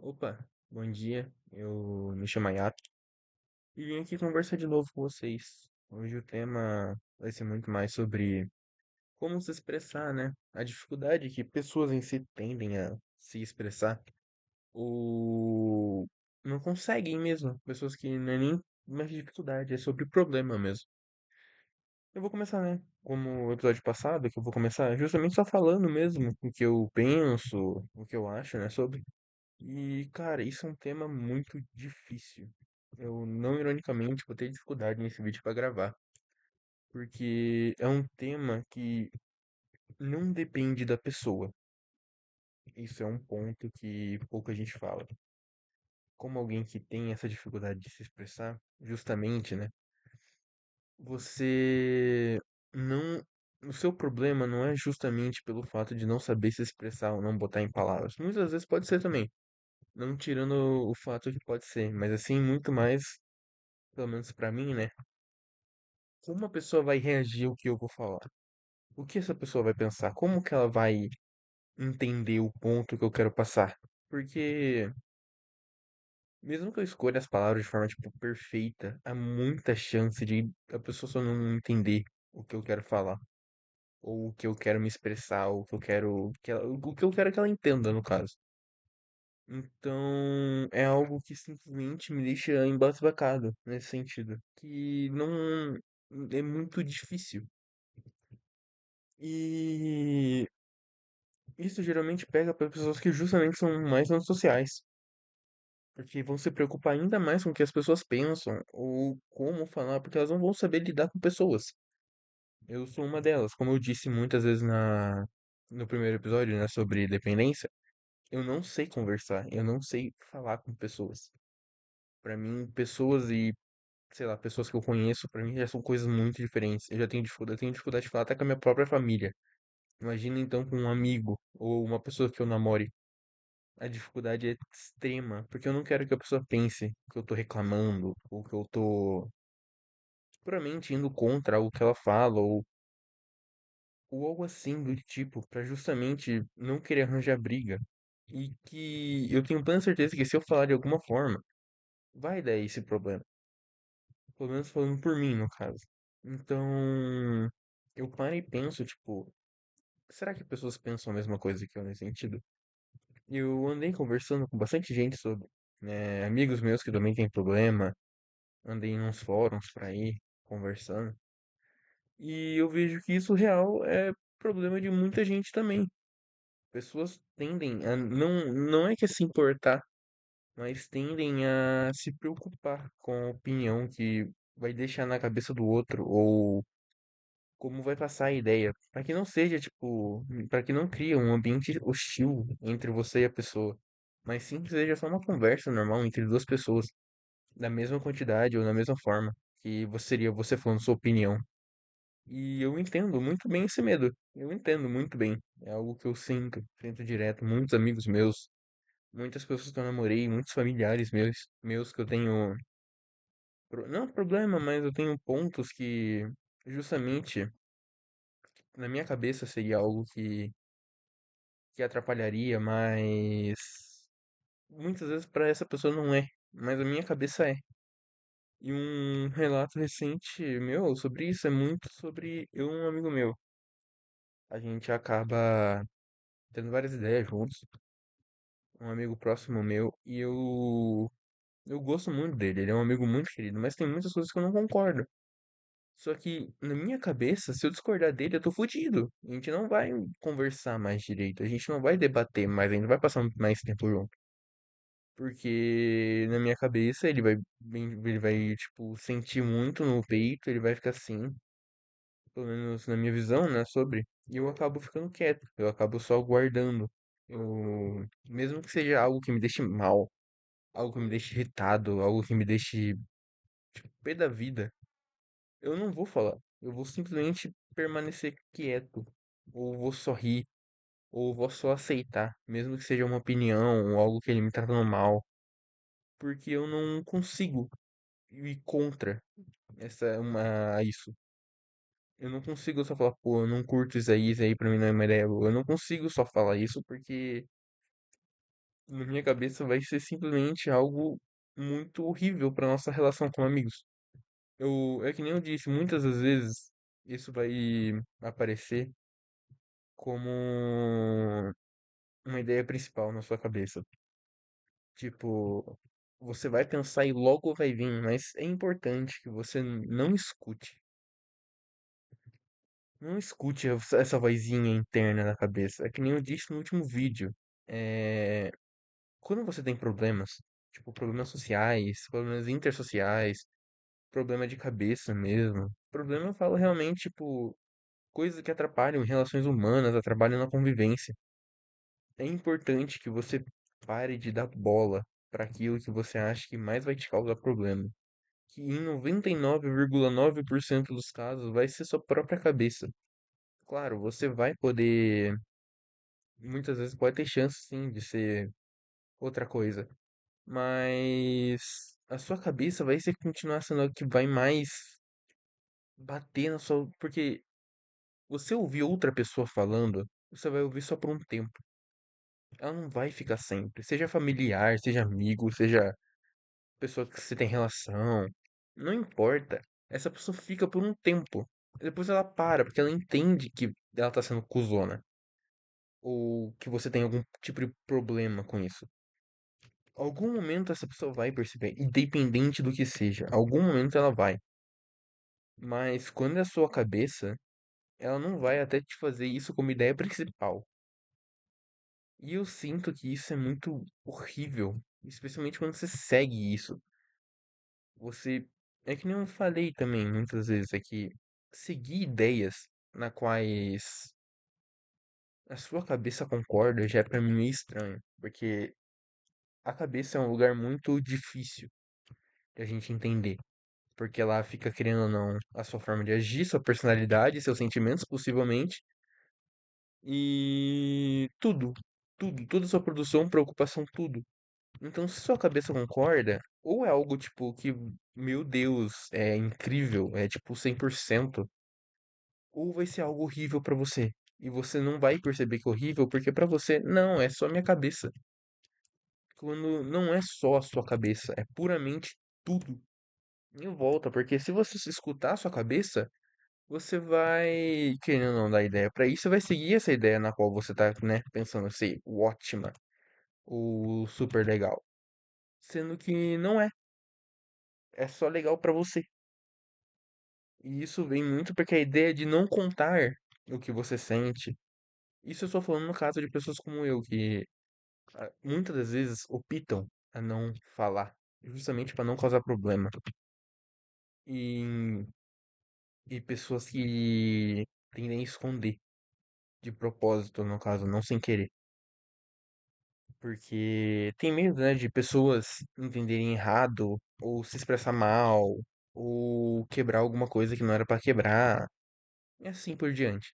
Opa, bom dia. Eu me chamo Ayato e vim aqui conversar de novo com vocês. Hoje o tema vai ser muito mais sobre como se expressar, né? A dificuldade que pessoas em si tendem a se expressar ou não conseguem mesmo. Pessoas que não é nem mais dificuldade, é sobre problema mesmo. Eu vou começar, né? Como o episódio passado, que eu vou começar justamente só falando mesmo o que eu penso, o que eu acho, né, sobre. E, cara, isso é um tema muito difícil. Eu, não ironicamente, vou ter dificuldade nesse vídeo pra gravar, porque é um tema que não depende da pessoa. Isso é um ponto que pouca gente fala. Como alguém que tem essa dificuldade de se expressar, justamente, né? Você não. O seu problema não é justamente pelo fato de não saber se expressar ou não botar em palavras. Muitas vezes pode ser também. Não tirando o fato que pode ser, mas assim, muito mais, pelo menos pra mim, né? Como a pessoa vai reagir ao que eu vou falar? O que essa pessoa vai pensar? Como que ela vai entender o ponto que eu quero passar? Porque, mesmo que eu escolha as palavras de forma, tipo, perfeita, há muita chance de a pessoa só não entender o que eu quero falar. Ou o que eu quero me expressar, ou o que eu quero o que eu quero que ela entenda, no caso. Então, é algo que simplesmente me deixa embasbacado nesse sentido. Que não é muito difícil. E isso geralmente pega para pessoas que justamente são mais antissociais. Porque vão se preocupar ainda mais com o que as pessoas pensam ou como falar, porque elas não vão saber lidar com pessoas. Eu sou uma delas. Como eu disse muitas vezes no primeiro episódio, né, sobre dependência, eu não sei conversar, eu não sei falar com pessoas. Pra mim, pessoas e, sei lá, pessoas que eu conheço, pra mim já são coisas muito diferentes. Eu tenho dificuldade de falar até com a minha própria família. Imagina então com um amigo ou uma pessoa que eu namore. A dificuldade é extrema, porque eu não quero que a pessoa pense que eu tô reclamando, ou que eu tô puramente indo contra o que ela fala, ou algo assim do tipo, pra justamente não querer arranjar briga. E que eu tenho plena certeza que se eu falar de alguma forma, vai dar esse problema. Pelo menos falando por mim, no caso. Então, eu paro e penso, tipo, será que pessoas pensam a mesma coisa que eu nesse sentido? Eu andei conversando com bastante gente sobre, né, amigos meus que também têm problema, andei em uns fóruns pra ir conversando, e eu vejo que isso real é problema de muita gente também. Pessoas tendem a não é que é se importar, mas tendem a se preocupar com a opinião que vai deixar na cabeça do outro ou como vai passar a ideia, para que não seja tipo, para que não crie um ambiente hostil entre você e a pessoa, mas sim que seja só uma conversa normal entre duas pessoas, da mesma quantidade ou da mesma forma que você seria você falando sua opinião. E eu entendo muito bem esse medo. Eu entendo muito bem. É algo que eu sinto direto. Muitos amigos meus, muitas pessoas que eu namorei, muitos familiares meus que eu tenho, não problema, mas eu tenho pontos que justamente na minha cabeça seria algo que atrapalharia, mas muitas vezes para essa pessoa não é, mas a minha cabeça é. E um relato recente meu sobre isso é muito sobre eu e um amigo meu. A gente acaba tendo várias ideias juntos, um amigo próximo meu, e eu gosto muito dele, ele é um amigo muito querido, mas tem muitas coisas que eu não concordo. Só que na minha cabeça, se eu discordar dele, eu tô fudido. A gente não vai conversar mais direito, a gente não vai debater mais, a gente não vai passar mais tempo junto. Porque na minha cabeça ele vai, tipo, sentir muito no peito, ele vai ficar assim, pelo menos na minha visão, né, sobre. E eu acabo ficando quieto, eu acabo só guardando. Eu, mesmo que seja algo que me deixe mal, algo que me deixe irritado, algo que me deixe, tipo, pé da vida, eu não vou falar. Eu vou simplesmente permanecer quieto, ou vou sorrir, ou vou só aceitar, mesmo que seja uma opinião ou algo que ele me tratando mal, porque eu não consigo ir contra isso. Eu não consigo só falar, pô, eu não curto isso aí pra mim não é uma ideia boa. Eu não consigo só falar isso porque Na minha cabeça vai ser simplesmente algo muito horrível para nossa relação com amigos. É que nem eu disse, muitas das vezes isso vai aparecer como uma ideia principal na sua cabeça. Tipo, você vai pensar e logo vai vir, mas é importante que você não escute. Não escute essa vozinha interna na cabeça. É que nem eu disse no último vídeo. É... Quando você tem problemas, tipo, problemas sociais, problemas intersociais, problema de cabeça mesmo. Problema eu falo realmente, tipo, coisas que atrapalham relações humanas, atrapalham na convivência. É importante que você pare de dar bola para aquilo que você acha que mais vai te causar problema. Que em 99,9% dos casos vai ser sua própria cabeça. Claro, você vai poder, muitas vezes pode ter chance sim de ser outra coisa, mas a sua cabeça vai ser continuar sendo a que vai mais bater na sua, porque você ouvir outra pessoa falando, você vai ouvir só por um tempo. Ela não vai ficar sempre. Seja familiar, seja amigo, seja pessoa que você tem relação. Não importa. Essa pessoa fica por um tempo. Depois ela para, porque ela entende que ela tá sendo cuzona. Ou que você tem algum tipo de problema com isso. Algum momento essa pessoa vai perceber, independente do que seja. Algum momento ela vai. Mas quando é a sua cabeça, ela não vai até te fazer isso como ideia principal. E eu sinto que isso é muito horrível, especialmente quando você segue isso. Você, é que nem eu falei também muitas vezes, é que seguir ideias na quais a sua cabeça concorda já é pra mim meio estranho, porque a cabeça é um lugar muito difícil de a gente entender, porque ela fica querendo ou não a sua forma de agir, sua personalidade, seus sentimentos, possivelmente, e toda a sua produção, preocupação, tudo. Então, se sua cabeça concorda, ou é algo tipo que, meu Deus, é incrível, é tipo 100%, ou vai ser algo horrível pra você. E você não vai perceber que é horrível, porque pra você, não, é só minha cabeça. Quando não é só a sua cabeça, é puramente tudo em volta, porque se você se escutar a sua cabeça, você vai, querendo ou não dar ideia pra isso, você vai seguir essa ideia na qual você tá, né, pensando ser ótima ou super legal. Sendo que não é. É só legal pra você. E isso vem muito porque a ideia de não contar o que você sente. Isso eu estou falando no caso de pessoas como eu, que muitas das vezes optam a não falar, justamente para não causar problema. E, e pessoas que tendem a esconder de propósito, no caso, não sem querer. Porque tem medo, né, de pessoas entenderem errado, ou se expressar mal, ou quebrar alguma coisa que não era para quebrar, e assim por diante.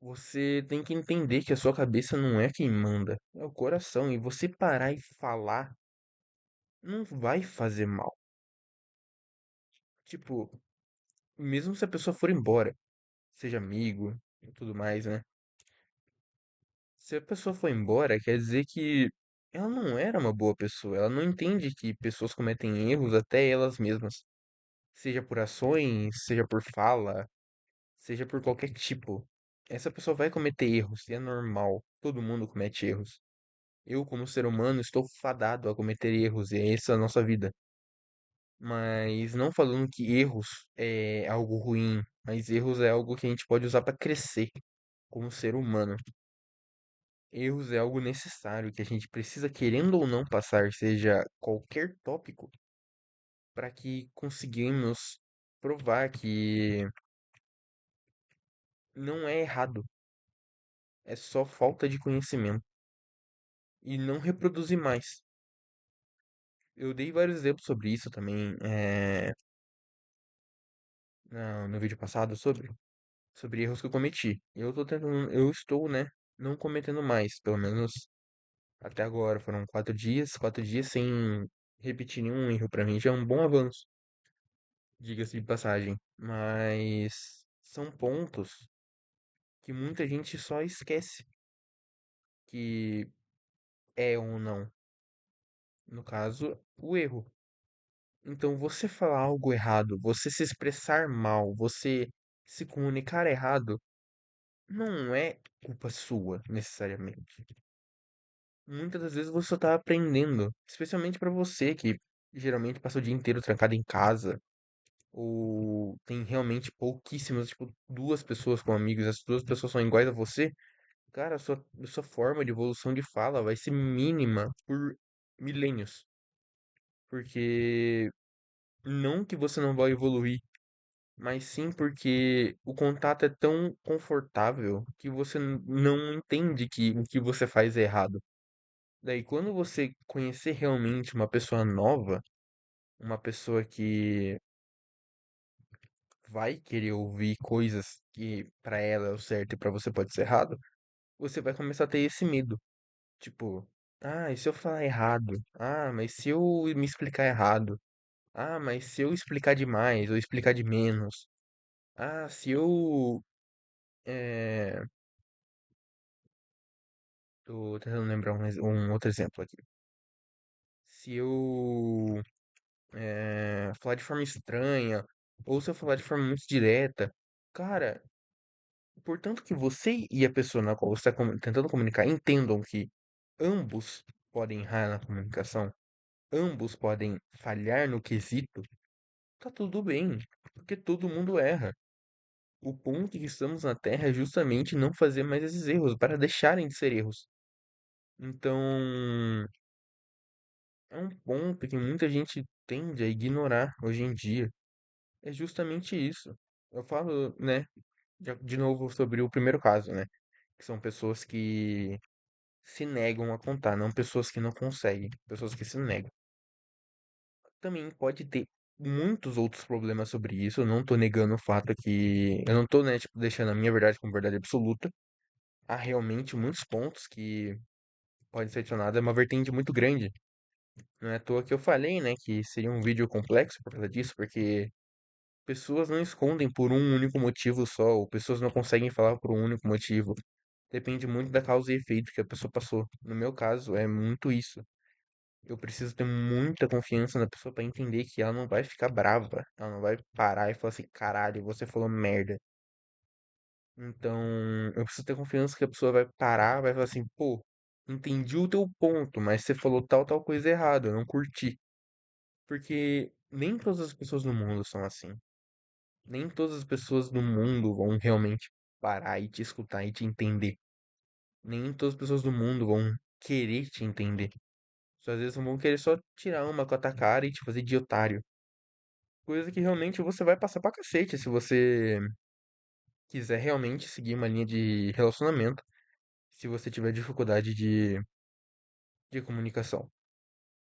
Você tem que entender que a sua cabeça não é quem manda, é o coração. E você parar e falar não vai fazer mal. Tipo, mesmo se a pessoa for embora, seja amigo e tudo mais, né? Se a pessoa for embora, quer dizer que ela não era uma boa pessoa. Ela não entende que pessoas cometem erros até elas mesmas. Seja por ações, seja por fala, seja por qualquer tipo. Essa pessoa vai cometer erros e é normal. Todo mundo comete erros. Eu, como ser humano, estou fadado a cometer erros, e essa é a nossa vida. Mas não falando que erros é algo ruim, mas erros é algo que a gente pode usar para crescer como ser humano. Erros é algo necessário que a gente precisa, querendo ou não, passar, seja qualquer tópico, para que conseguimos provar que não é errado, é só falta de conhecimento e não reproduzir mais. Eu dei vários exemplos sobre isso também, no vídeo passado sobre erros que eu cometi. Eu estou, né, não cometendo mais, pelo menos até agora. Foram 4 dias sem repetir nenhum erro. Pra mim já é um bom avanço, diga-se de passagem. Mas são pontos que muita gente só esquece. Que é ou não. No caso, o erro. Então, você falar algo errado, você se expressar mal, você se comunicar errado, não é culpa sua, necessariamente. Muitas das vezes você só tá aprendendo, especialmente pra você que geralmente passa o dia inteiro trancado em casa, ou tem realmente pouquíssimas, tipo, duas pessoas com amigos, as duas pessoas são iguais a você, cara, a sua forma de evolução de fala vai ser mínima por milênios. Porque não que você não vai evoluir, mas sim porque o contato é tão confortável que você não entende que o que você faz é errado. Daí, quando você conhecer realmente uma pessoa nova, uma pessoa que vai querer ouvir coisas que pra ela é o certo e pra você pode ser errado, você vai começar a ter esse medo. Tipo, ah, e se eu falar errado? Ah, mas se eu me explicar errado? Ah, mas se eu explicar demais ou explicar de menos? Ah, se eu. É... Tô tentando lembrar um outro exemplo aqui. Se eu falar de forma estranha, ou se eu falar de forma muito direta, cara, portanto que você e a pessoa na qual você está tentando comunicar entendam que ambos podem errar na comunicação, ambos podem falhar no quesito, tá tudo bem, porque todo mundo erra. O ponto que estamos na Terra é justamente não fazer mais esses erros, para deixarem de ser erros. Então, é um ponto que muita gente tende a ignorar hoje em dia. É justamente isso. Eu falo, né, de novo sobre o primeiro caso, né? Que são pessoas que se negam a contar, não pessoas que não conseguem, pessoas que se negam. Também pode ter muitos outros problemas sobre isso. Eu não tô negando o fato que. Eu não tô, né, tipo, deixando a minha verdade como verdade absoluta. Há realmente muitos pontos que podem ser adicionados. É uma vertente muito grande. Não é à toa que eu falei, né, que seria um vídeo complexo por causa disso, porque pessoas não escondem por um único motivo só, ou pessoas não conseguem falar por um único motivo. Depende muito da causa e efeito que a pessoa passou. No meu caso, é muito isso. Eu preciso ter muita confiança na pessoa pra entender que ela não vai ficar brava. Ela não vai parar e falar assim, caralho, você falou merda. Então, eu preciso ter confiança que a pessoa vai parar, vai falar assim, pô, entendi o teu ponto, mas você falou tal coisa errada, eu não curti. Porque nem todas as pessoas no mundo são assim. Nem todas as pessoas no mundo vão realmente parar e te escutar e te entender. Nem todas as pessoas do mundo vão querer te entender. Só às vezes vão querer só tirar uma com a tua cara e te fazer de otário. Coisa que realmente você vai passar pra cacete se você quiser realmente seguir uma linha de relacionamento. Se você tiver dificuldade de comunicação.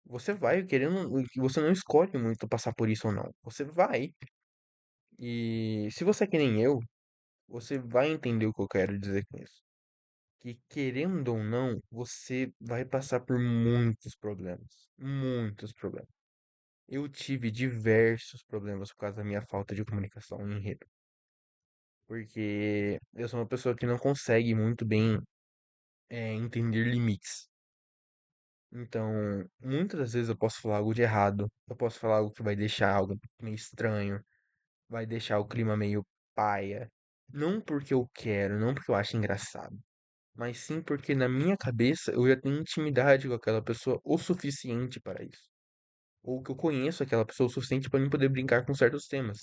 Você vai querendo. Você não escolhe muito passar por isso ou não. Você vai. E se você é que nem eu, você vai entender o que eu quero dizer com isso. Que querendo ou não, você vai passar por muitos problemas. Muitos problemas. Eu tive diversos problemas por causa da minha falta de comunicação em rede. Porque eu sou uma pessoa que não consegue muito bem entender limites. Então, muitas das vezes eu posso falar algo de errado. Eu posso falar algo que vai deixar algo meio estranho. Vai deixar o clima meio paia. Não porque eu quero, não porque eu acho engraçado. Mas sim porque na minha cabeça eu já tenho intimidade com aquela pessoa o suficiente para isso. Ou que eu conheço aquela pessoa o suficiente para mim poder brincar com certos temas.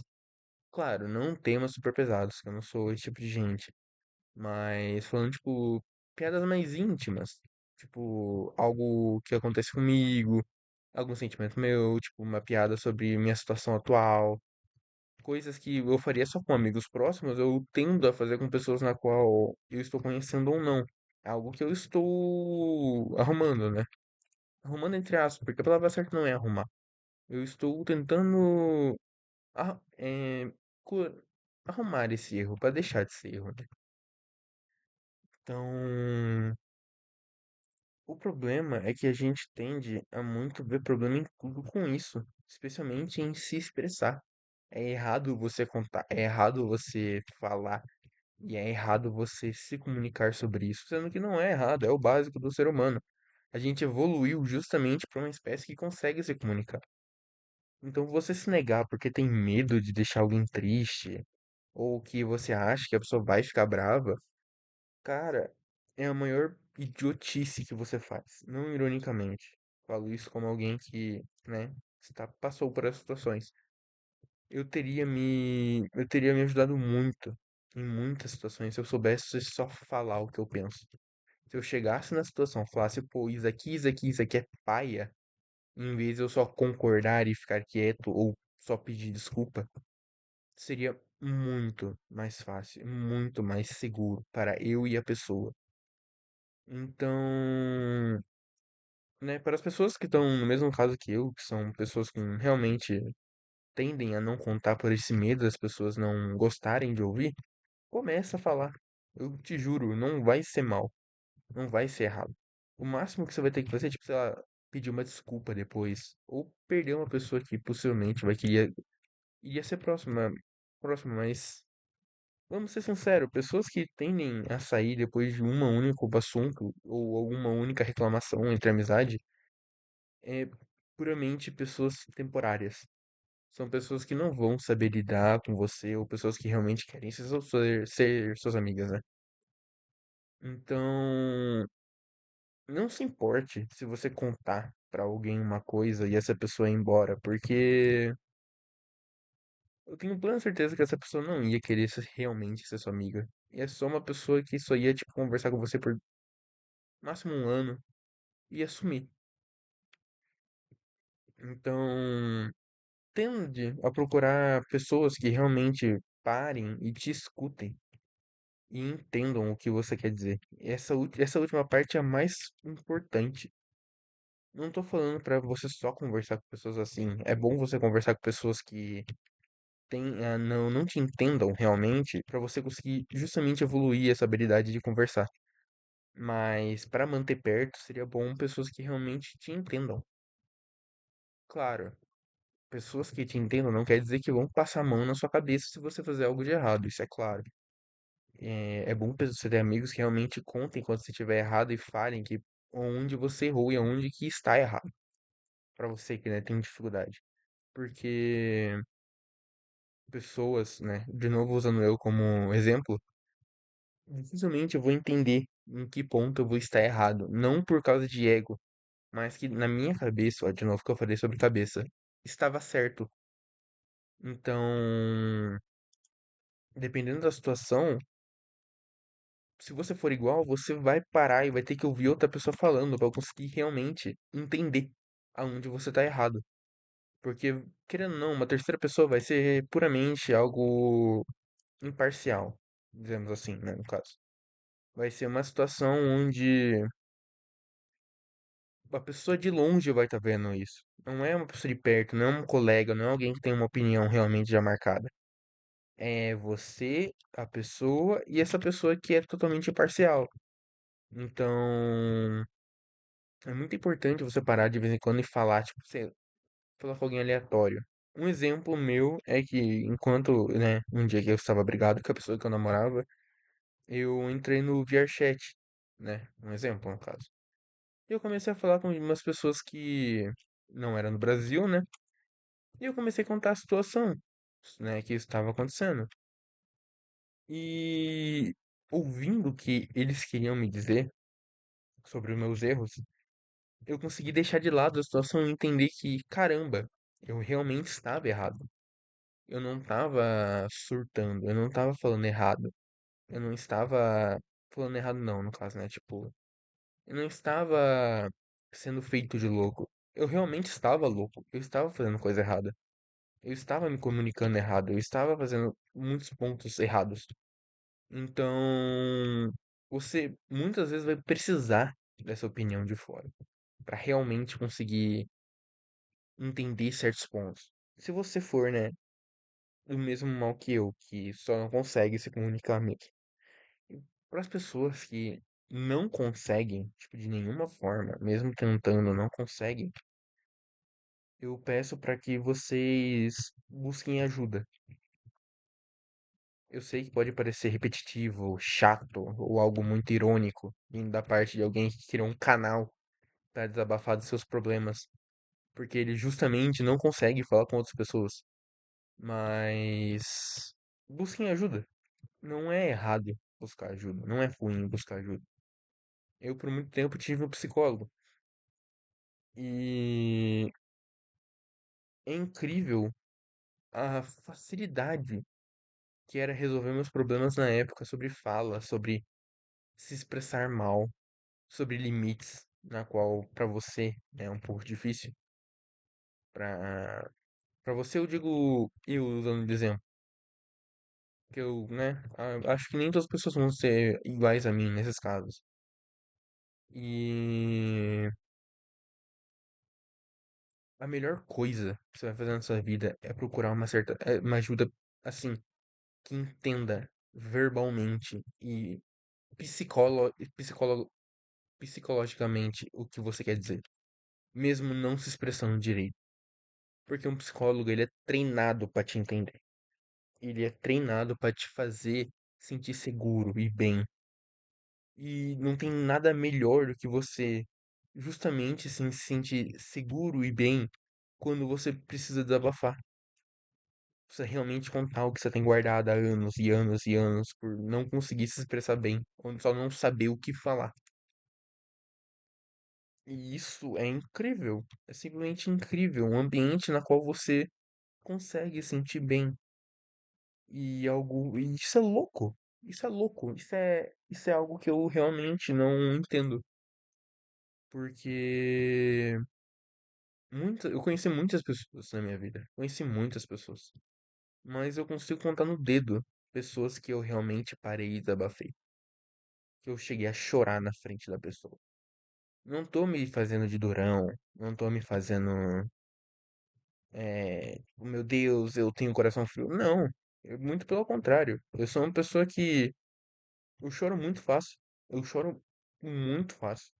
Claro, não temas super pesados, que eu não sou esse tipo de gente. Mas falando, tipo, piadas mais íntimas. Tipo, algo que acontece comigo, algum sentimento meu, tipo, uma piada sobre minha situação atual. Coisas que eu faria só com amigos próximos, eu tendo a fazer com pessoas na qual eu estou conhecendo ou não. É algo que eu estou arrumando, né? Arrumando entre aspas, porque a palavra certa não é arrumar. Eu estou tentando a- é, cu- arrumar esse erro, para deixar de ser erro, né? Então, o problema é que a gente tende a muito ver problema em tudo com isso, especialmente em se expressar. É errado você contar, é errado você falar e é errado você se comunicar sobre isso, sendo que não é errado, é o básico do ser humano. A gente evoluiu justamente para uma espécie que consegue se comunicar. Então, você se negar porque tem medo de deixar alguém triste, ou que você acha que a pessoa vai ficar brava, cara, é a maior idiotice que você faz. Não ironicamente. Falo isso como alguém que, né, passou por essas situações. Eu teria me ajudado muito em muitas situações se eu soubesse só falar o que eu penso. Se eu chegasse na situação, falasse, pô, isso aqui é paia, em vez de eu só concordar e ficar quieto ou só pedir desculpa, seria muito mais fácil, muito mais seguro para eu e a pessoa. Então, né, para as pessoas que estão no mesmo caso que eu, que são pessoas que realmente tendem a não contar por esse medo das pessoas não gostarem de ouvir, começa a falar. Eu te juro, não vai ser mal, não vai ser errado. O máximo que você vai ter que fazer é, tipo, sei lá, pedir uma desculpa depois, ou perder uma pessoa que possivelmente vai querer, iria ser próxima, mas vamos ser sinceros, pessoas que tendem a sair depois de uma único assunto ou alguma única reclamação entre amizade, é puramente pessoas temporárias. São pessoas que não vão saber lidar com você, ou pessoas que realmente querem ser suas amigas, né? Então, não se importe se você contar pra alguém uma coisa e essa pessoa ir embora, porque eu tenho plena certeza que essa pessoa não ia querer realmente ser sua amiga. E é só uma pessoa que só ia, tipo, conversar com você por máximo um ano e ia sumir. Então, tende a procurar pessoas que realmente parem e te escutem e entendam o que você quer dizer. Essa última parte é a mais importante. Não tô falando pra você só conversar com pessoas assim. É bom você conversar com pessoas que não te entendam realmente, pra você conseguir justamente evoluir essa habilidade de conversar. Mas para manter perto seria bom pessoas que realmente te entendam. Claro, pessoas que te entendam não quer dizer que vão passar a mão na sua cabeça se você fazer algo de errado, isso é claro. É bom você ter amigos que realmente contem quando você estiver errado e falem que onde você errou e aonde que está errado. Pra você que, né, tem dificuldade. Porque pessoas, né, de novo usando eu como exemplo, dificilmente eu vou entender em que ponto eu vou estar errado. Não por causa de ego, mas que na minha cabeça, ó, de novo que eu falei sobre cabeça, estava certo. Então, dependendo da situação, se você for igual, você vai parar e vai ter que ouvir outra pessoa falando para conseguir realmente entender aonde você tá errado. Porque, querendo ou não, uma terceira pessoa vai ser puramente algo imparcial, dizemos assim, né, no caso. Vai ser uma situação onde a pessoa de longe vai estar vendo isso. Não é uma pessoa de perto, não é um colega, não é alguém que tem uma opinião realmente já marcada. É você, a pessoa e essa pessoa que é totalmente imparcial. Então, é muito importante você parar de vez em quando e falar, tipo, você falar com alguém aleatório. Um exemplo meu é que enquanto, né, um dia que eu estava brigado com a pessoa que eu namorava, eu entrei no VRChat, né? Um exemplo, no caso. E eu comecei a falar com umas pessoas que não eram do Brasil, né? E eu comecei a contar a situação, né, que estava acontecendo. E ouvindo o que eles queriam me dizer sobre os meus erros, eu consegui deixar de lado a situação e entender que, caramba, eu realmente estava errado. Eu não estava surtando, eu não estava falando errado. Eu não estava falando errado não, no caso, né? Tipo, eu não estava sendo feito de louco. Eu realmente estava louco. Eu estava fazendo coisa errada. Eu estava me comunicando errado. Eu estava fazendo muitos pontos errados. Então, você muitas vezes vai precisar dessa opinião de fora para realmente conseguir entender certos pontos. Se você for, né, do mesmo mal que eu, que só não consegue se comunicar mesmo. Para as pessoas que não conseguem, tipo, de nenhuma forma, mesmo tentando, não conseguem, eu peço para que vocês busquem ajuda. Eu sei que pode parecer repetitivo, chato ou algo muito irônico, vindo da parte de alguém que criou um canal pra desabafar dos seus problemas, porque ele justamente não consegue falar com outras pessoas. Mas busquem ajuda. Não é errado buscar ajuda, não é ruim buscar ajuda. Eu por muito tempo tive um psicólogo e é incrível a facilidade que era resolver meus problemas na época sobre fala, sobre se expressar mal, sobre limites, na qual pra você é um pouco difícil. Pra você eu digo eu usando de exemplo, que eu, né, acho que nem todas as pessoas vão ser iguais a mim nesses casos. E a melhor coisa que você vai fazer na sua vida é procurar uma ajuda assim, que entenda verbalmente e psicolo, psicólogo, psicologicamente o que você quer dizer, mesmo não se expressando direito. Porque um psicólogo, ele é treinado pra te entender. Ele é treinado pra te fazer sentir seguro e bem. E não tem nada melhor do que você justamente assim, se sentir seguro e bem quando você precisa desabafar. Você realmente contar o que você tem guardado há anos e anos e anos por não conseguir se expressar bem, ou só não saber o que falar. E isso é incrível, é simplesmente incrível, um ambiente na qual você consegue sentir bem e isso é louco. Isso é louco, isso é algo que eu realmente não entendo, porque eu conheci muitas pessoas na minha vida, conheci muitas pessoas, mas eu consigo contar no dedo pessoas que eu realmente parei e desabafei, que eu cheguei a chorar na frente da pessoa. Não tô me fazendo de durão, não tô me fazendo, meu Deus, eu tenho coração frio. Não, muito pelo contrário. Eu sou uma pessoa que eu choro muito fácil. Eu choro muito fácil.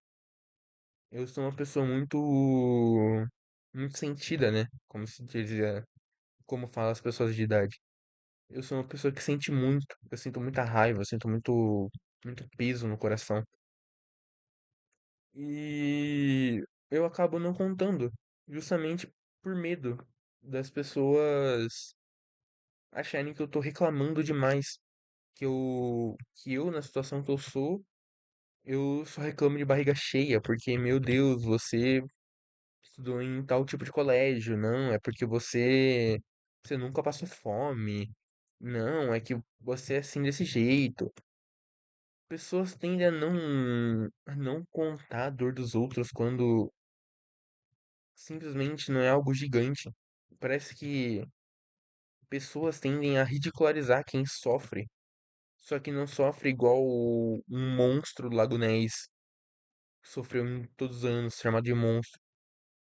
Eu sou uma pessoa muito sentida, né? Como se dizia, como falam as pessoas de idade. Eu sou uma pessoa que sente muito. Eu sinto muita raiva, eu sinto muito peso no coração. E eu acabo não contando, justamente por medo das pessoas acharem que eu tô reclamando demais, que eu na situação que eu só reclamo de barriga cheia, porque, meu Deus, você estudou em tal tipo de colégio, não, é porque você nunca passou fome. Não, é que você é assim desse jeito. Pessoas tendem a não contar a dor dos outros quando simplesmente não é algo gigante. Parece que pessoas tendem a ridicularizar quem sofre, só que não sofre igual um monstro do Lago Ness sofreu em todos os anos, chamado de monstro,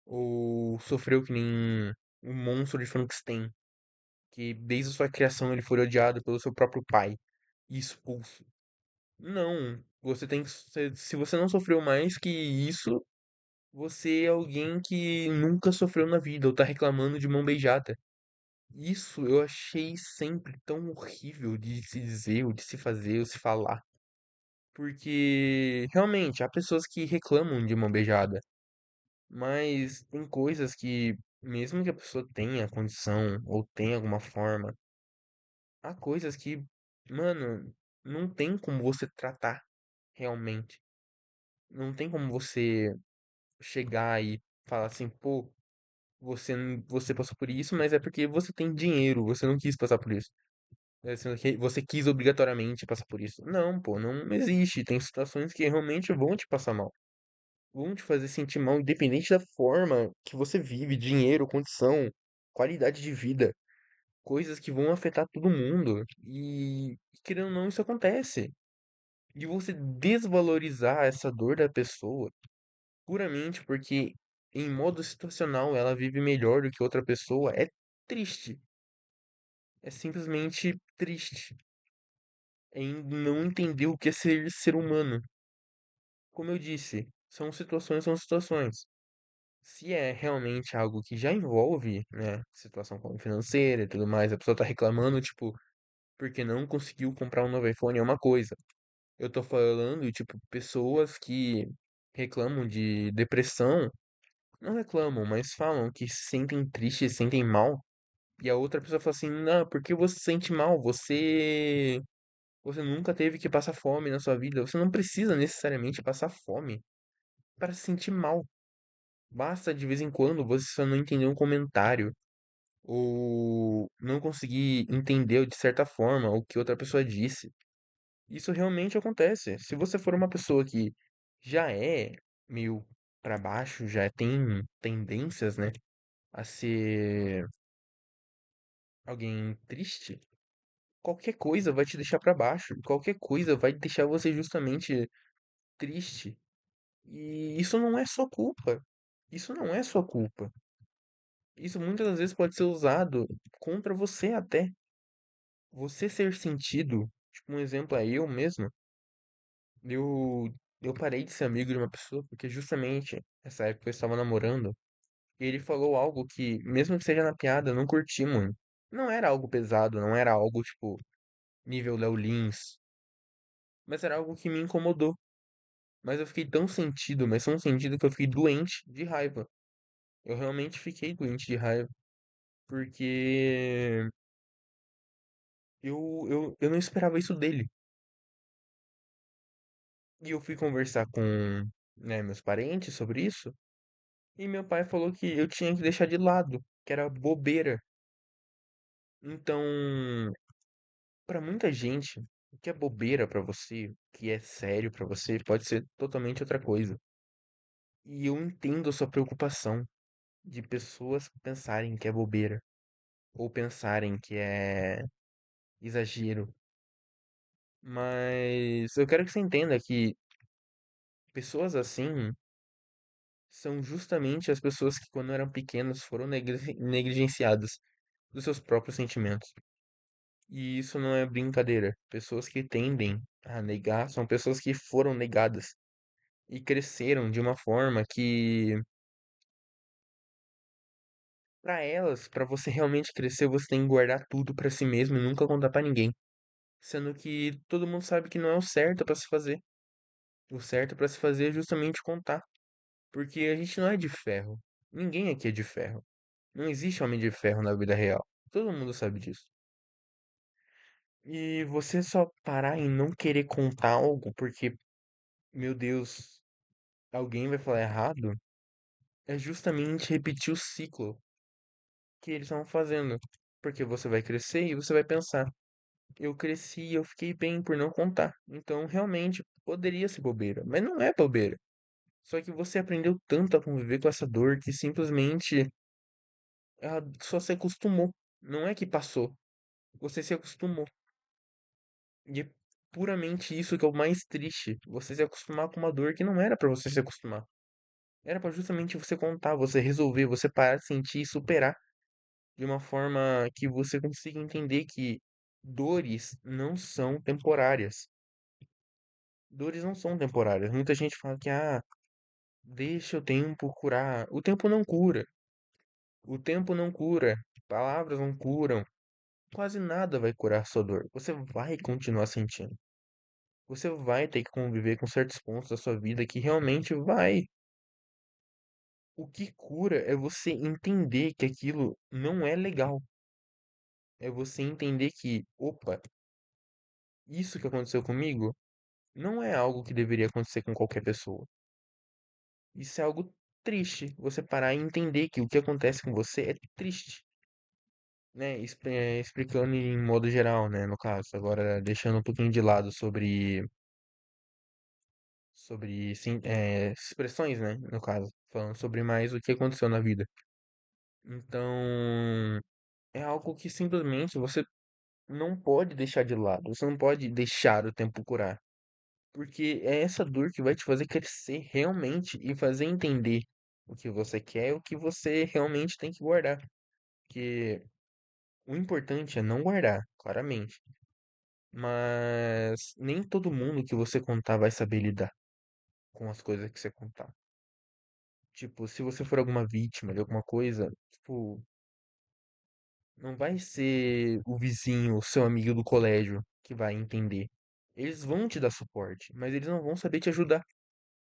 ou sofreu que nem um monstro de Frankenstein, que desde a sua criação ele foi odiado pelo seu próprio pai e expulso. Não, você tem que, se você não sofreu mais que isso, você é alguém que nunca sofreu na vida ou tá reclamando de mão beijada. Isso eu achei sempre tão horrível de se dizer, ou de se fazer, ou se falar. Porque realmente há pessoas que reclamam de mão beijada, mas tem coisas que, mesmo que a pessoa tenha condição ou tenha alguma forma, há coisas que, mano, não tem como você tratar realmente. Não tem como você chegar e falar assim, pô, você passou por isso, mas é porque você tem dinheiro, você não quis passar por isso. Você quis obrigatoriamente passar por isso. Não, pô, não existe. Tem situações que realmente vão te passar mal. Vão te fazer sentir mal, independente da forma que você vive, dinheiro, condição, qualidade de vida. Coisas que vão afetar todo mundo. E, querendo ou não, isso acontece. De você desvalorizar essa dor da pessoa puramente porque, em modo situacional, ela vive melhor do que outra pessoa é triste. É simplesmente triste. Em não entender o que é ser humano. Como eu disse, são situações. Se é realmente algo que já envolve, né, situação como financeira e tudo mais, a pessoa tá reclamando, tipo, porque não conseguiu comprar um novo iPhone, é uma coisa. Eu tô falando, tipo, pessoas que reclamam de depressão, não reclamam, mas falam que se sentem tristes, se sentem mal. E a outra pessoa fala assim: "Não, porque você se sente mal? Você nunca teve que passar fome na sua vida. Você não precisa necessariamente passar fome para se sentir mal. Basta de vez em quando você só não entender um comentário ou não conseguir entender de certa forma o que outra pessoa disse. Isso realmente acontece. Se você for uma pessoa que já é meio para baixo, já tem tendências, né, a ser alguém triste, qualquer coisa vai te deixar para baixo. Qualquer coisa vai deixar você justamente triste. E isso não é sua culpa. Isso não é sua culpa. Isso muitas das vezes pode ser usado contra você até. Você ser sentido, tipo, um exemplo é eu mesmo. Eu, eu parei de ser amigo de uma pessoa porque justamente essa época eu estava namorando. E ele falou algo que, mesmo que seja na piada, eu não curti muito. Não era algo pesado, não era algo tipo nível Léo Lins, mas era algo que me incomodou. Mas eu fiquei tão sentido, mas tão sentido que eu fiquei doente de raiva. Eu realmente fiquei doente de raiva, porque eu não esperava isso dele. E eu fui conversar com, né, meus parentes sobre isso, e meu pai falou que eu tinha que deixar de lado, que era bobeira. Então, pra muita gente, o que é bobeira pra você, o que é sério pra você, pode ser totalmente outra coisa. E eu entendo a sua preocupação de pessoas pensarem que é bobeira, ou pensarem que é exagero. Mas eu quero que você entenda que pessoas assim são justamente as pessoas que, quando eram pequenas, foram negligenciadas dos seus próprios sentimentos. E isso não é brincadeira. Pessoas que tendem a negar são pessoas que foram negadas e cresceram de uma forma que, para elas, para você realmente crescer, você tem que guardar tudo pra si mesmo e nunca contar pra ninguém. Sendo que todo mundo sabe que não é o certo pra se fazer. O certo pra se fazer é justamente contar. Porque a gente não é de ferro. Ninguém aqui é de ferro. Não existe homem de ferro na vida real. Todo mundo sabe disso. E você só parar e não querer contar algo porque, meu Deus, alguém vai falar errado, é justamente repetir o ciclo que eles estão fazendo. Porque você vai crescer e você vai pensar: eu cresci e eu fiquei bem por não contar. Então, realmente, poderia ser bobeira. Mas não é bobeira. Só que você aprendeu tanto a conviver com essa dor que simplesmente ela só se acostumou. Não é que passou. Você se acostumou. E é puramente isso que é o mais triste. Você se acostumar com uma dor que não era pra você se acostumar. Era pra justamente você contar, você resolver, você parar de sentir e superar de uma forma que você consiga entender que dores não são temporárias. Dores não são temporárias. Muita gente fala que, deixa o tempo curar. O tempo não cura. O tempo não cura. Palavras não curam. Quase nada vai curar sua dor. Você vai continuar sentindo. Você vai ter que conviver com certos pontos da sua vida que realmente vai. O que cura é você entender que aquilo não é legal. É você entender que, opa, isso que aconteceu comigo não é algo que deveria acontecer com qualquer pessoa. Isso é algo triste. Você parar e entender que o que acontece com você é triste, né? Explicando em modo geral, né? No caso, agora deixando um pouquinho de lado sobre sim, expressões, né? No caso, falando sobre mais o que aconteceu na vida. Então, é algo que simplesmente você não pode deixar de lado. Você não pode deixar o tempo curar. Porque é essa dor que vai te fazer crescer realmente e fazer entender o que você quer e o que você realmente tem que guardar. Porque o importante é não guardar, claramente. Mas nem todo mundo que você contar vai saber lidar com as coisas que você contar. Tipo, se você for alguma vítima de alguma coisa, tipo, não vai ser o vizinho, o seu amigo do colégio que vai entender. Eles vão te dar suporte, mas eles não vão saber te ajudar.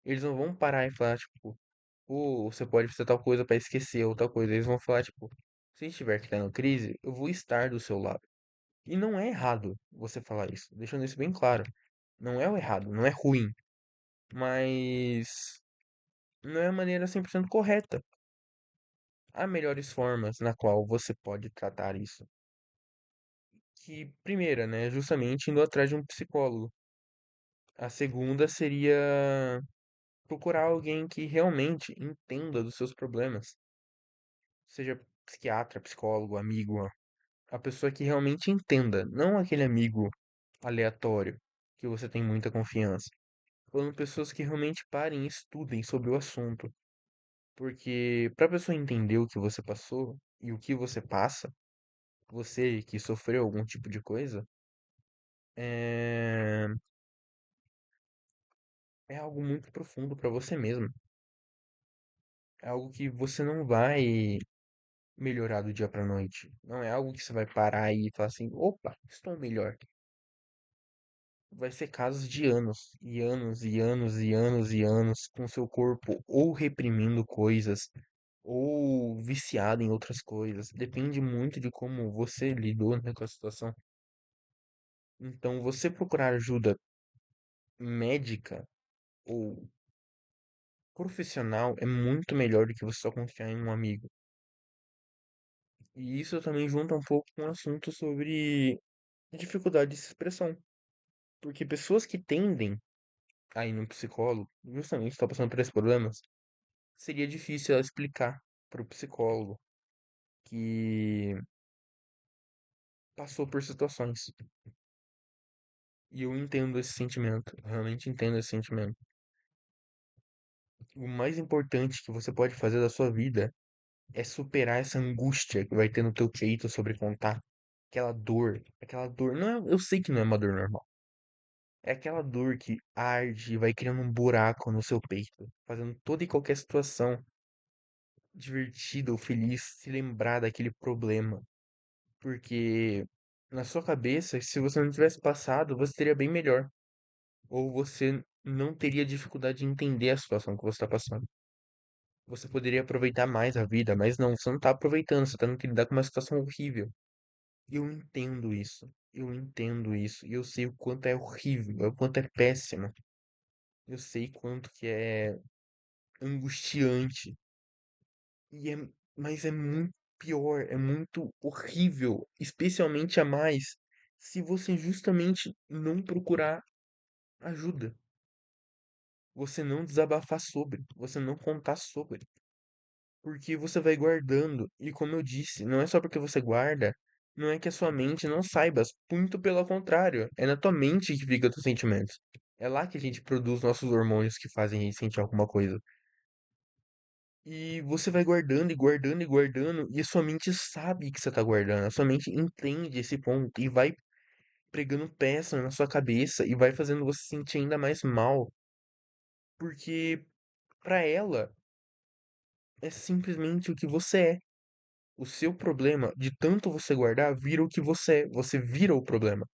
Eles não vão parar e falar, tipo, pô, você pode fazer tal coisa pra esquecer ou tal coisa. Eles vão falar, tipo, se estiver tendo crise, eu vou estar do seu lado. E não é errado você falar isso, deixando isso bem claro. Não é o errado, não é ruim, mas não é a maneira 100% correta. Há melhores formas na qual você pode tratar isso. Que, primeira, né, justamente indo atrás de um psicólogo. A segunda seria procurar alguém que realmente entenda dos seus problemas. Seja psiquiatra, psicólogo, amigo, a pessoa que realmente entenda, não aquele amigo aleatório que você tem muita confiança. Falando pessoas que realmente parem e estudem sobre o assunto. Porque para a pessoa entender o que você passou e o que você passa, você que sofreu algum tipo de coisa, é, é algo muito profundo para você mesmo. É algo que você não vai melhorar do dia pra noite. Não é algo que você vai parar e falar assim, opa, estou melhor. Vai ser casos de anos, e anos, e anos, e anos, e anos, com seu corpo ou reprimindo coisas, ou viciado em outras coisas. Depende muito de como você lidou, né, com a situação. Então, você procurar ajuda médica ou profissional é muito melhor do que você só confiar em um amigo. E isso também junta um pouco com o assunto sobre dificuldade de expressão. Porque pessoas que tendem a ir no psicólogo, justamente estão passando por esses problemas, seria difícil ela explicar para o psicólogo que passou por situações. E eu entendo esse sentimento, eu realmente entendo esse sentimento. O mais importante que você pode fazer da sua vida é superar essa angústia que vai ter no teu peito sobre contar. Aquela dor, aquela dor. Não é, eu sei que não é uma dor normal. É aquela dor que arde e vai criando um buraco no seu peito, fazendo toda e qualquer situação divertida ou feliz se lembrar daquele problema. Porque na sua cabeça, se você não tivesse passado, você teria bem melhor. Ou você não teria dificuldade de entender a situação que você está passando. Você poderia aproveitar mais a vida, mas não, você não tá aproveitando, você tá tendo que lidar com uma situação horrível. Eu entendo isso. Eu entendo isso. E eu sei o quanto é horrível, o quanto é péssimo. Eu sei quanto que é angustiante. E é, mas é muito pior, é muito horrível, especialmente a mais se você justamente não procurar ajuda, você não desabafar sobre, você não contar sobre, porque você vai guardando, e como eu disse, não é só porque você guarda, não é que a sua mente não saiba, muito pelo contrário, é na tua mente que fica os sentimentos. É lá que a gente produz nossos hormônios que fazem a gente sentir alguma coisa. E você vai guardando e guardando e guardando, e a sua mente sabe que você tá guardando, a sua mente entende esse ponto e vai pregando peça na sua cabeça e vai fazendo você sentir ainda mais mal, porque pra ela é simplesmente o que você é. O seu problema, de tanto você guardar, vira o que você é, você vira o problema.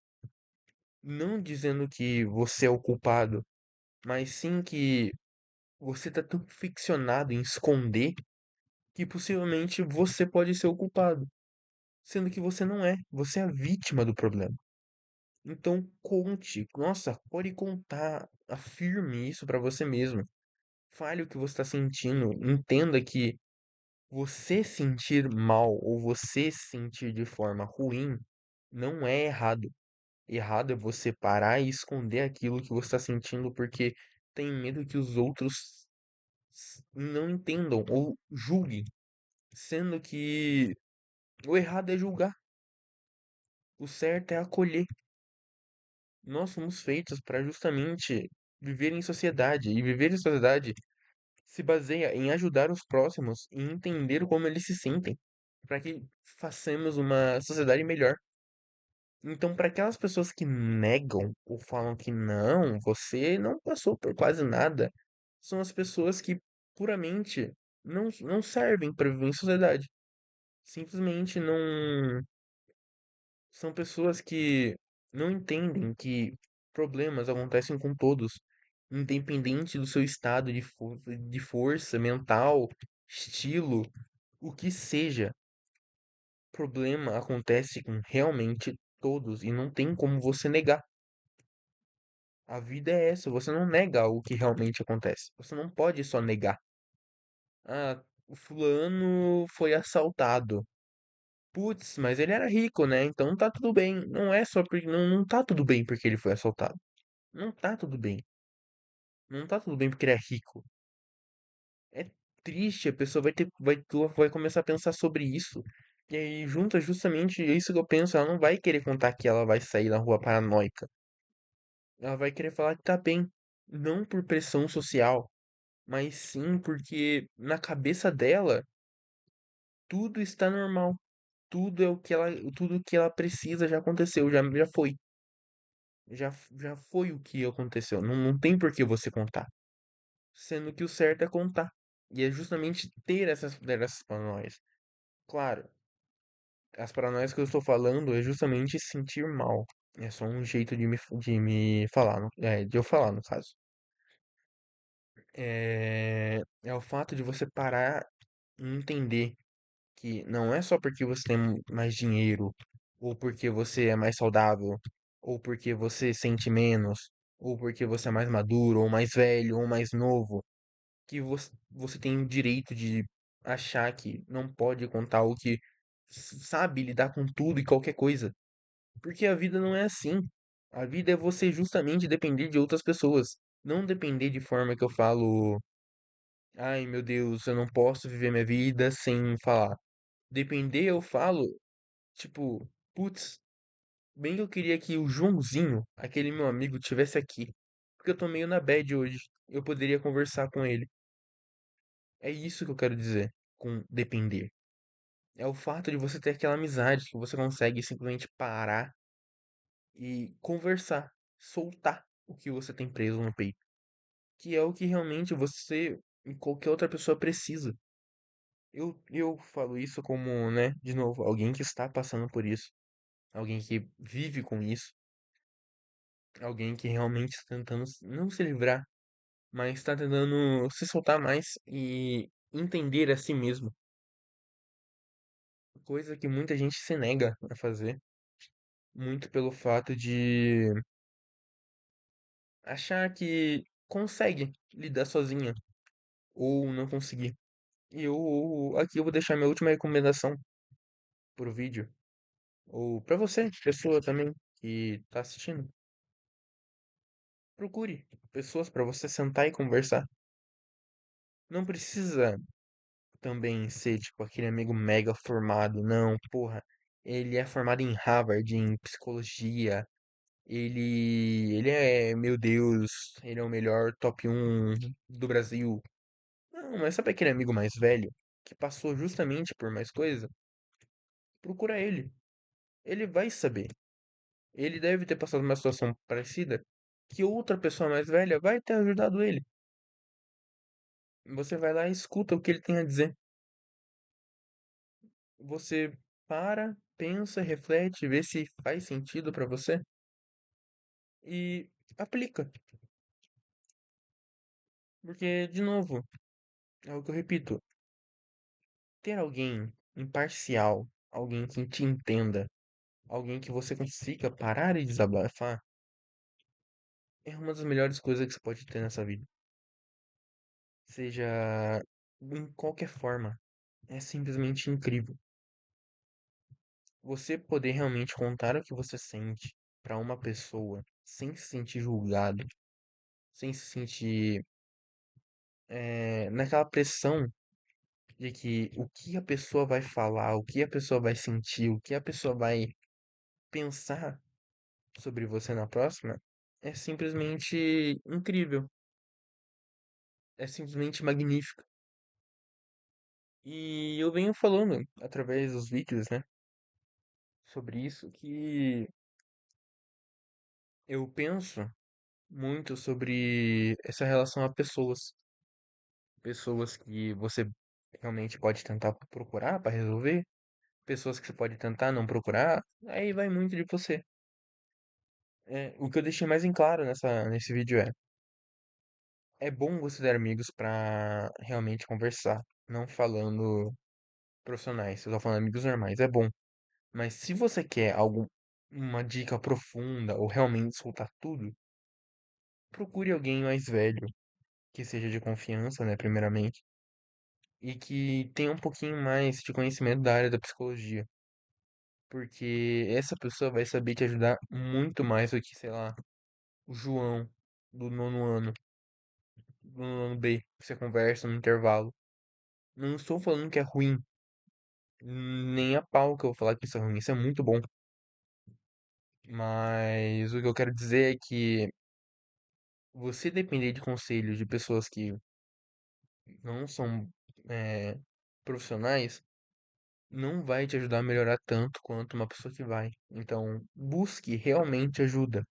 Não dizendo que você é o culpado, mas sim que você tá tão ficcionado em esconder que possivelmente você pode ser o culpado. Sendo que você não é, você é a vítima do problema. Então conte, nossa, pode contar, afirme isso pra você mesmo. Fale o que você está sentindo, entenda que você sentir mal ou você se sentir de forma ruim não é errado. Errado é você parar e esconder aquilo que você está sentindo porque tem medo que os outros não entendam ou julguem, sendo que o errado é julgar, o certo é acolher. Nós somos feitos para justamente viver em sociedade, e viver em sociedade se baseia em ajudar os próximos e entender como eles se sentem, para que façamos uma sociedade melhor. Então, para aquelas pessoas que negam ou falam que não, você não passou por quase nada, são as pessoas que puramente não servem para viver em sociedade. Simplesmente não. São pessoas que não entendem que problemas acontecem com todos independente do seu estado de força mental, estilo, o que seja, problema acontece com realmente todos e não tem como você negar. A vida é essa, você não nega o que realmente acontece. Você não pode só negar. Ah, o fulano foi assaltado. Putz, mas ele era rico, né? Então tá tudo bem. Não é só porque não tá tudo bem porque ele foi assaltado. Não tá tudo bem. Não tá tudo bem porque ele é rico. É triste, a pessoa vai começar a pensar sobre isso. E aí junta justamente isso que eu penso, ela não vai querer contar que ela vai sair na rua paranoica. Ela vai querer falar que tá bem, não por pressão social, mas sim porque na cabeça dela tudo está normal. Tudo é o que ela, tudo que ela precisa já aconteceu, já foi. Já foi o que aconteceu. Não tem por que você contar. Sendo que o certo é contar. E é justamente ter essas paranoias. Claro, as paranoias que eu estou falando é justamente sentir mal. É só um jeito de me falar, de eu falar, no caso. É o fato de você parar e entender que não é só porque você tem mais dinheiro, ou porque você é mais saudável, ou porque você sente menos, ou porque você é mais maduro, ou mais velho, ou mais novo, que você tem o direito de achar que não pode contar ou que sabe lidar com tudo e qualquer coisa. Porque a vida não é assim. A vida é você justamente depender de outras pessoas. Não depender de forma que eu falo, ai meu Deus, eu não posso viver minha vida sem falar. Depender, eu falo, tipo, putz, bem que eu queria que o Joãozinho, aquele meu amigo, tivesse aqui. Porque eu tô meio na bad hoje. Eu poderia conversar com ele. É isso que eu quero dizer com depender. É o fato de você ter aquela amizade que você consegue simplesmente parar e conversar, soltar o que você tem preso no peito, que é o que realmente você e qualquer outra pessoa precisa. Eu falo isso como, né, de novo, alguém que está passando por isso, alguém que vive com isso, alguém que realmente está tentando não se livrar, mas está tentando se soltar mais e entender a si mesmo, coisa que muita gente se nega a fazer, muito pelo fato de achar que consegue lidar sozinha ou não conseguir. E eu aqui eu vou deixar minha última recomendação pro vídeo, ou pra você, pessoa também que tá assistindo. Procure pessoas pra você sentar e conversar. Não precisa também ser tipo aquele amigo mega formado, não, porra. Ele é formado em Harvard, em psicologia. Ele é, meu Deus, ele é o melhor top um do Brasil. Não, mas sabe aquele amigo mais velho que passou justamente por mais coisa? Procura ele. Ele vai saber. Ele deve ter passado uma situação parecida que outra pessoa mais velha vai ter ajudado ele. Você vai lá e escuta o que ele tem a dizer. Você para, pensa, reflete, vê se faz sentido pra você e aplica. Porque, de novo, é o que eu repito, ter alguém imparcial, alguém que te entenda, alguém que você consiga parar e desabafar, é uma das melhores coisas que você pode ter nessa vida. Seja em qualquer forma. É simplesmente incrível. Você poder realmente contar o que você sente pra uma pessoa sem se sentir julgado, sem se sentir naquela pressão de que o que a pessoa vai falar, o que a pessoa vai sentir, o que a pessoa vai pensar sobre você na próxima, é simplesmente incrível. É simplesmente magnífico. E eu venho falando através dos vídeos, né, sobre isso, que eu penso muito sobre essa relação a pessoas. Pessoas que você realmente pode tentar procurar para resolver, pessoas que você pode tentar não procurar, aí vai muito de você. O que eu deixei mais em claro nesse vídeo é É bom você ter amigos pra realmente conversar, não falando profissionais, eu tô falando amigos normais, é bom. Mas se você quer uma dica profunda ou realmente escutar tudo, procure alguém mais velho, que seja de confiança, né, primeiramente, e que tenha um pouquinho mais de conhecimento da área da psicologia, porque essa pessoa vai saber te ajudar muito mais do que, sei lá, o João do nono ano, do nono ano B, que você conversa no intervalo. Não estou falando que é ruim, nem a pau que eu vou falar que isso é ruim, isso é muito bom. Mas o que eu quero dizer é que você depender de conselhos de pessoas que não são é, profissionais não vai te ajudar a melhorar tanto quanto uma pessoa que vai. Então, busque realmente ajuda.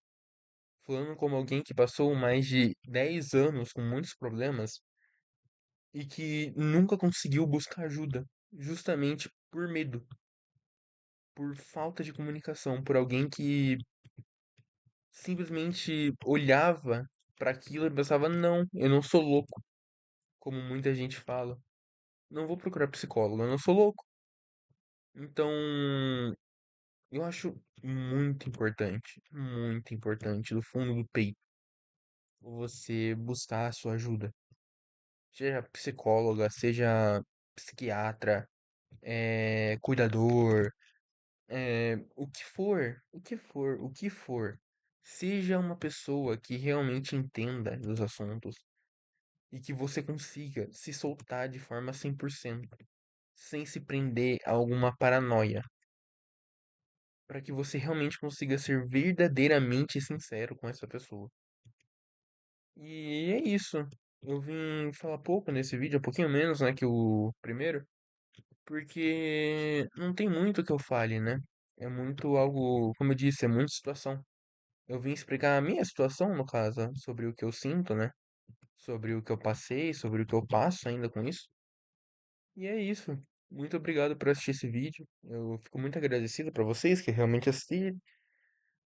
Falando como alguém que passou mais de 10 anos com muitos problemas e que nunca conseguiu buscar ajuda, justamente por medo, por falta de comunicação, por alguém que simplesmente olhava para aquilo e pensava: não, eu não sou louco, como muita gente fala. Não vou procurar psicólogo, eu não sou louco. Então, eu acho muito importante, do fundo do peito, você buscar a sua ajuda. Seja psicóloga, seja psiquiatra, cuidador, o que for. Seja uma pessoa que realmente entenda dos assuntos e que você consiga se soltar de forma 100%, sem se prender a alguma paranoia, para que você realmente consiga ser verdadeiramente sincero com essa pessoa. E é isso. Eu vim falar pouco nesse vídeo, um pouquinho menos, né, que o primeiro, porque não tem muito que eu fale, né? É muito algo, como eu disse, é muita situação. Eu vim explicar a minha situação, no caso, sobre o que eu sinto, né? Sobre o que eu passei, sobre o que eu passo ainda com isso. E é isso. Muito obrigado por assistir esse vídeo. Eu fico muito agradecido para vocês que realmente assistiram.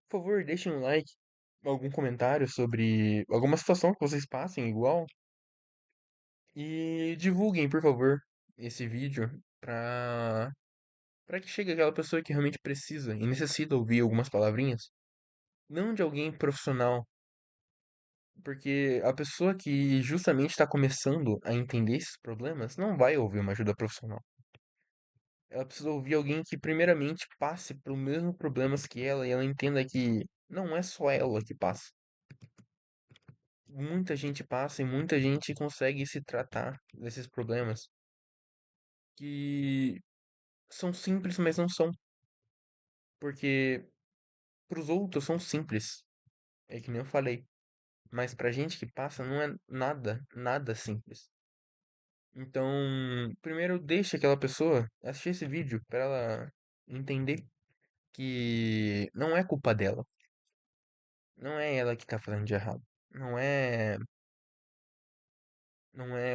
Por favor, deixem um like, algum comentário sobre alguma situação que vocês passem igual. E divulguem, por favor, esse vídeo para que chegue aquela pessoa que realmente precisa e necessita ouvir algumas palavrinhas. Não de alguém profissional, porque a pessoa que justamente está começando a entender esses problemas não vai ouvir uma ajuda profissional. Ela precisa ouvir alguém que, primeiramente, passe pelos mesmos problemas que ela e ela entenda que não é só ela que passa. Muita gente passa e muita gente consegue se tratar desses problemas que são simples, mas não são. Porque pros outros são simples. É que nem eu falei. Mas pra gente que passa não é nada simples. Então, primeiro deixa aquela pessoa assistir esse vídeo pra ela entender que não é culpa dela. Não é ela que tá fazendo de errado. Não é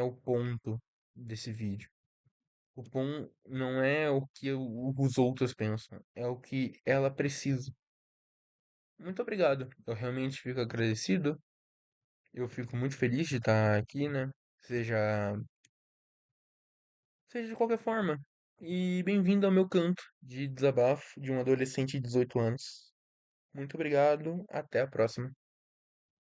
o ponto desse vídeo. O ponto não é o que os outros pensam, é o que ela precisa. Muito obrigado. Eu realmente fico agradecido. Eu fico muito feliz de estar aqui, né? Seja, seja de qualquer forma. E bem-vindo ao meu canto de desabafo de um adolescente de 18 anos. Muito obrigado. Até a próxima.